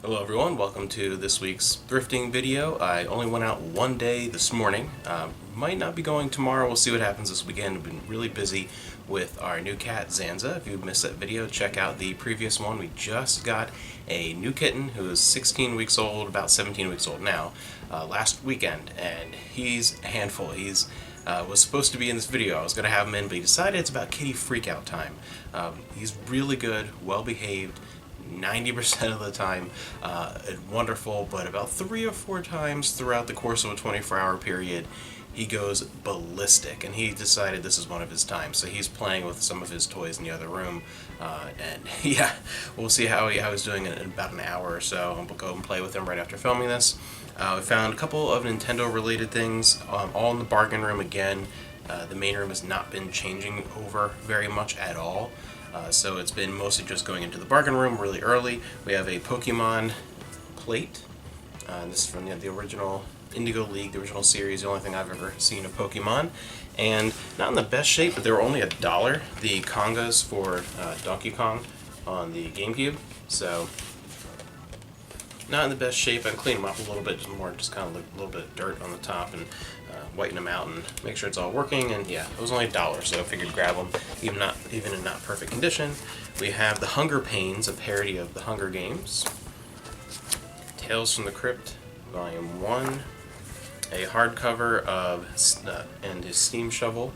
Hello everyone, welcome to this week's thrifting video. I only went out one day this morning. Might not be going tomorrow, we'll see what happens this weekend. I've been really busy with our new cat Zanza. If you missed that video, check out the previous one. We just got a new kitten who is 16 weeks old, about 17 weeks old now, last weekend, and he's a handful. He's was supposed to be in this video. I was going to have him in, but he decided it's about kitty freakout time. He's really good, well behaved, 90% of the time, wonderful, but about 3 or 4 times throughout the course of a 24-hour period, he goes ballistic, and he decided this is one of his times. So he's playing with some of his toys in the other room, and yeah, we'll see how he's doing in about an hour or so. We'll go and play with him right after filming this. We found a couple of Nintendo-related things, all in the bargain room again. The main room has not been changing over very much at all. So it's been mostly just going into the bargain room really early. We have a Pokemon plate. This is from the original Indigo League, the original series, the only thing I've ever seen of Pokemon. And not in the best shape, but they were only $1. The congas for Donkey Kong on the GameCube. So not in the best shape. I can clean them up a little bit, just kind of like a little bit of dirt on the top and whiten them out and make sure it's all working. And yeah, it was only $1, so I figured grab them, even in not perfect condition. We have the Hunger Pains, a parody of the Hunger Games. Tales from the Crypt, Volume 1. A hardcover of and his Steam Shovel.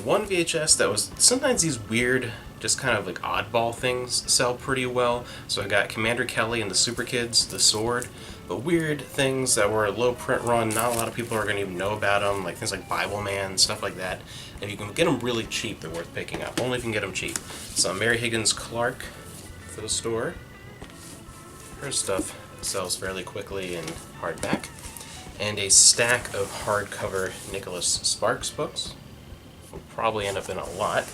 One VHS that was, sometimes these weird, just kind of like oddball things sell pretty well. So I got Commander Kelly and the Super Kids, the sword, but weird things that were a low print run. Not a lot of people are going to even know about them, like things like Bible Man, stuff like that. If you can get them really cheap, they're worth picking up. Only if you can get them cheap. So Mary Higgins Clark for the store. Her stuff sells fairly quickly in hardback. And a stack of hardcover Nicholas Sparks books. Will probably end up in a lot.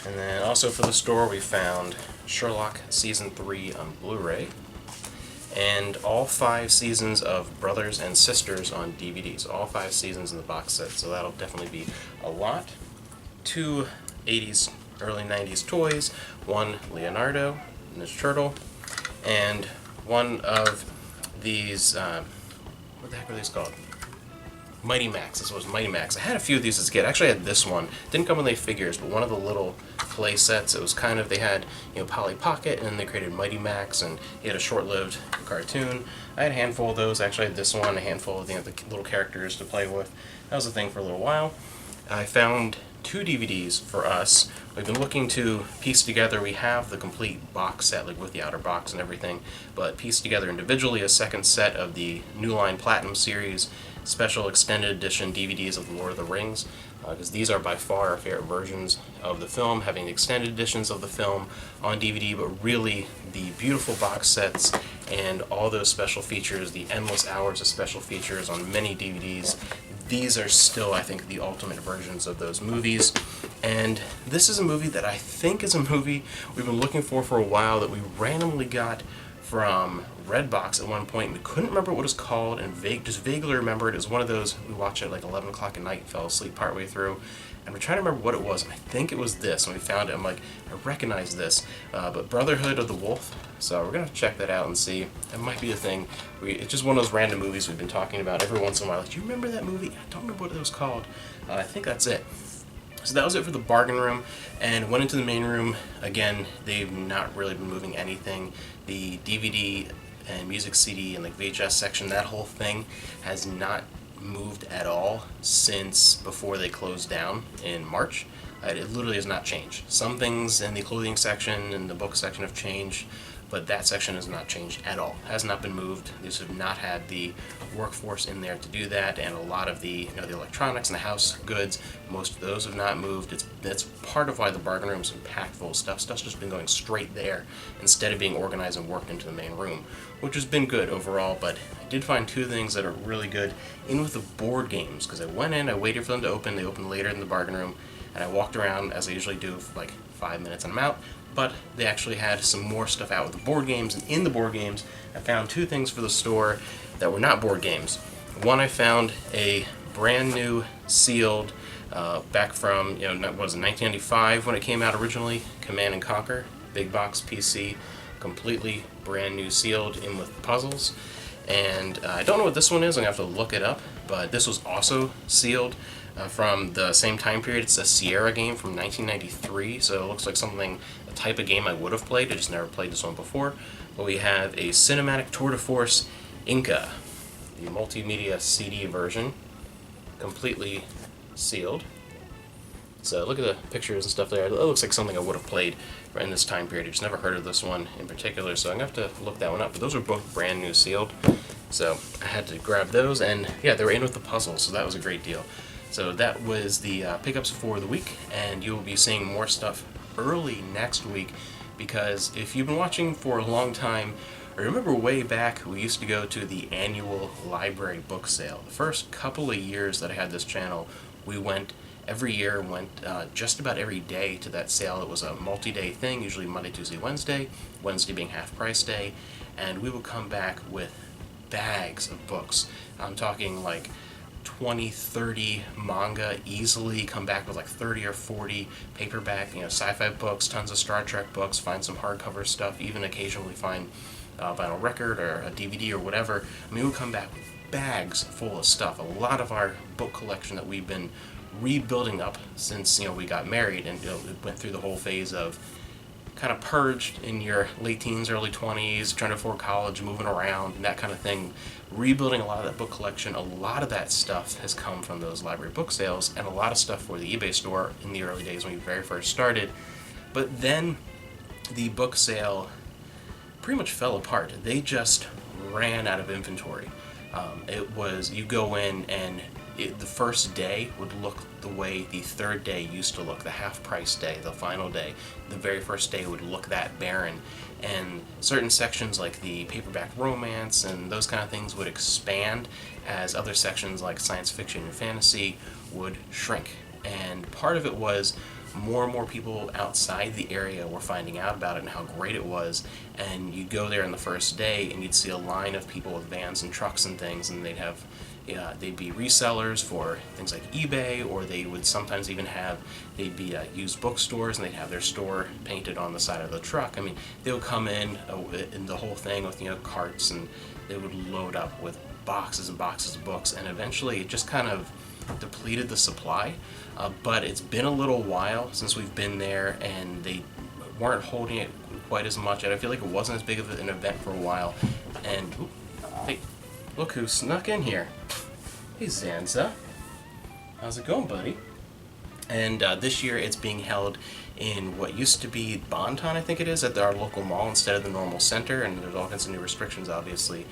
And then also for the store we found Sherlock Season 3 on Blu-ray, and all 5 seasons of Brothers and Sisters on DVDs. All 5 seasons in the box set, so that'll definitely be a lot. 2 80s, early 90s toys, one Leonardo and his turtle, and one of these, what the heck are these called? Mighty Max. This was Mighty Max. I had a few of these as a kid. Actually, I had this one. Didn't come with any figures, but one of the little play sets. It was kind of, they had, Polly Pocket, and then they created Mighty Max, and he had a short-lived cartoon. I had a handful of those. Actually, I had this one, a handful of the little characters to play with. That was a thing for a little while. I found 2 DVDs for us. We've been looking to piece together. We have the complete box set, like with the outer box and everything, but piece together individually a second set of the New Line Platinum series special extended edition DVDs of The Lord of the Rings, because these are by far our favorite versions of the film, having extended editions of the film on DVD, but really the beautiful box sets and all those special features, the endless hours of special features on many DVDs. These are still, I think, the ultimate versions of those movies. And this is a movie that I think is a movie we've been looking for a while, that we randomly got from Redbox at one point. We couldn't remember what it was called, and just vaguely remember it. It was one of those, we watched it at like 11 o'clock at night, fell asleep partway through, and we're trying to remember what it was, and I think it was this. When we found it, I'm like, I recognize this, but Brotherhood of the Wolf. So we're going to check that out and see. That might be a thing. It's just one of those random movies we've been talking about every once in a while. Like, do you remember that movie? I don't remember what it was called. I think that's it. So that was it for the bargain room, and went into the main room. Again, they've not really been moving anything. The DVD and music CD and like VHS section, that whole thing has not moved at all since before they closed down in March. It literally has not changed. Some things in the clothing section and the book section have changed, but that section has not changed at all. Has not been moved. These have not had the workforce in there to do that, and a lot of the the electronics and the house goods, most of those have not moved. That's part of why the bargain room is packed full of stuff. Stuff's just been going straight there instead of being organized and worked into the main room, which has been good overall. But I did find 2 things that are really good in with the board games, because I went in, I waited for them to open. They opened later in the bargain room, and I walked around as I usually do for like 5 minutes and I'm out. But they actually had some more stuff out with the board games, and in the board games I found 2 things for the store that were not board games. One, I found a brand new sealed back from, what was it, 1995 when it came out originally, Command and Conquer. big box PC, completely brand new, sealed in with puzzles. And I don't know what this one is, I'm going to have to look it up, but this was also sealed from the same time period. It's a Sierra game from 1993, so it looks like something, a type of game I would have played. I just never played this one before. But we have a Cinematic Tour de Force Inca, the multimedia CD version, completely sealed. So look at the pictures and stuff there. It looks like something I would have played in this time period. I just never heard of this one in particular, so I'm going to have to look that one up. But those are both brand new sealed, so I had to grab those, and yeah, they were in with the puzzle, so that was a great deal. So that was the pickups for the week, and you'll be seeing more stuff early next week, because if you've been watching for a long time, I remember way back we used to go to the annual library book sale. The first couple of years that I had this channel, we went every year, just about every day to that sale. It was a multi-day thing, usually Monday, Tuesday, Wednesday being half price day, and we would come back with bags of books. I'm talking like 20, 30 manga easily, come back with like 30 or 40 paperback, sci-fi books, tons of Star Trek books, find some hardcover stuff, even occasionally find a vinyl record or a DVD or whatever. I mean, we'll come back with bags full of stuff. A lot of our book collection that we've been rebuilding up since we got married, and went through the whole phase of kind of purged in your late teens, early 20s, trying to afford college, moving around, and that kind of thing. Rebuilding a lot of that book collection. A lot of that stuff has come from those library book sales, and a lot of stuff for the eBay store in the early days when we very first started. But then the book sale pretty much fell apart. They just ran out of inventory. It was, you go in and the first day would look the way the third day used to look, the half price day, the final day. The very first day would look that barren, and certain sections like the paperback romance and those kind of things would expand as other sections like science fiction and fantasy would shrink. And part of it was more and more people outside the area were finding out about it and how great it was, and you'd go there on the first day and you'd see a line of people with vans and trucks and things, and they'd be resellers for things like eBay, or they would sometimes even they'd be used bookstores, and they'd have their store painted on the side of the truck. I mean, they would come in the whole thing with carts, and they would load up with boxes and boxes of books, and eventually it just kind of depleted the supply. But it's been a little while since we've been there, and they weren't holding it quite as much, and I feel like it wasn't as big of an event for a while. And hey, look who snuck in here. Hey, Zanza. How's it going, buddy? And this year it's being held in what used to be Bonton, I think it is, at our local mall instead of the normal center, and there's all kinds of new restrictions, obviously,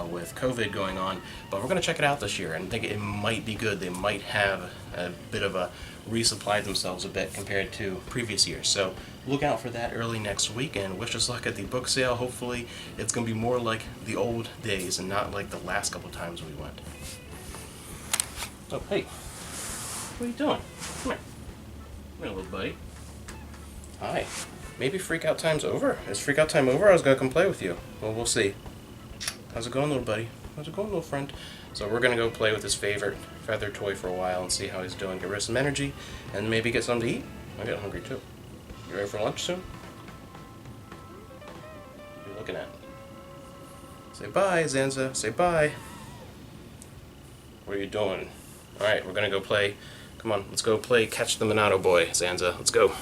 with COVID going on. But we're going to check it out this year, and I think it might be good. They might have a bit of a resupply themselves a bit compared to previous years. So look out for that early next week, and wish us luck at the book sale. Hopefully it's going to be more like the old days and not like the last couple times we went. Oh, hey. What are you doing? Come here. Come here, little buddy. Hi. Maybe freak-out time's over. Is freak-out time over? I was going to come play with you. Well, we'll see. How's it going, little buddy? How's it going, little friend? So we're going to go play with his favorite feather toy for a while and see how he's doing. Get rid of some energy, and maybe get something to eat. I get hungry, too. You ready for lunch soon? What are you looking at? Say bye, Zanza. Say bye. What are you doing? Alright, we're going to go play. Come on, let's go play Catch the Monado Boy, Zanza. Let's go.